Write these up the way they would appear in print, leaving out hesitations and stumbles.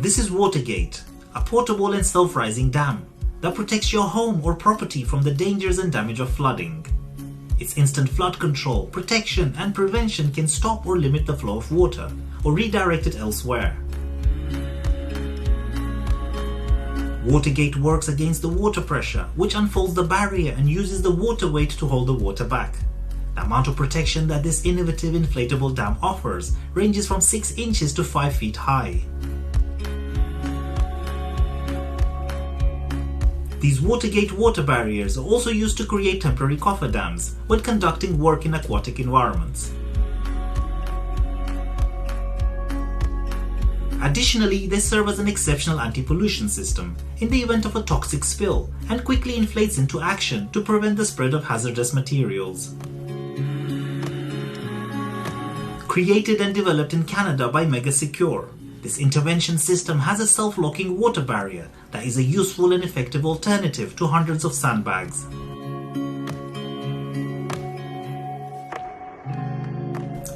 This is WaterGate, a portable and self-rising dam that protects your home or property from the dangers and damage of flooding. Its instant flood control, protection and prevention can stop or limit the flow of water or redirect it elsewhere. WaterGate works against the water pressure, which unfolds the barrier and uses the water weight to hold the water back. The amount of protection that this innovative inflatable dam offers ranges from 6 inches to 5 feet high. These WaterGate water barriers are also used to create temporary cofferdams when conducting work in aquatic environments. Additionally, they serve as an exceptional anti-pollution system in the event of a toxic spill and quickly inflates into action to prevent the spread of hazardous materials. Created and developed in Canada by Megasecure, this intervention system has a self-locking water barrier that is a useful and effective alternative to hundreds of sandbags.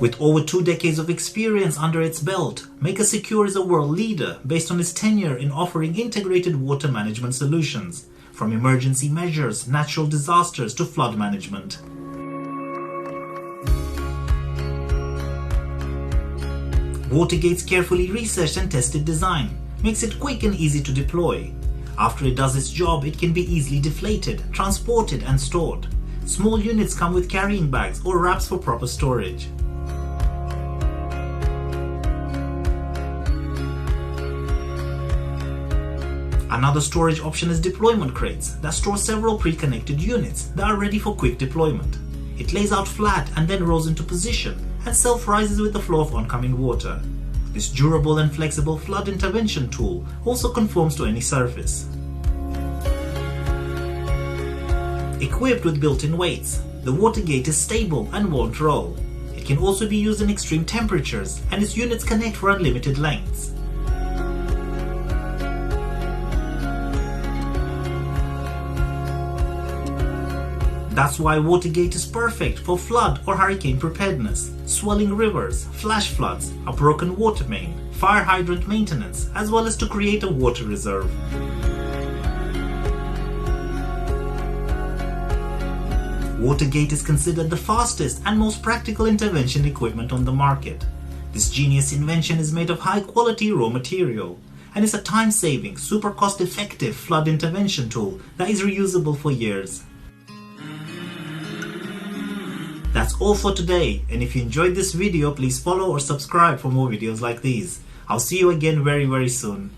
With over 2 decades of experience under its belt, Megasecure is a world leader based on its tenure in offering integrated water management solutions, from emergency measures, natural disasters to flood management. WaterGate's carefully researched and tested design makes it quick and easy to deploy. After it does its job, it can be easily deflated, transported and stored. Small units come with carrying bags or wraps for proper storage. Another storage option is deployment crates that store several pre-connected units that are ready for quick deployment. It lays out flat and then rolls into position and self-rises with the flow of oncoming water. This durable and flexible flood intervention tool also conforms to any surface. Equipped with built-in weights, the WaterGate is stable and won't roll. It can also be used in extreme temperatures and its units connect for unlimited lengths. That's why WaterGate is perfect for flood or hurricane preparedness, swelling rivers, flash floods, a broken water main, fire hydrant maintenance, as well as to create a water reserve. WaterGate is considered the fastest and most practical intervention equipment on the market. This genius invention is made of high-quality raw material and is a time-saving, super cost-effective flood intervention tool that is reusable for years. That's all for today, and if you enjoyed this video, please follow or subscribe for more videos like these. I'll see you again very soon.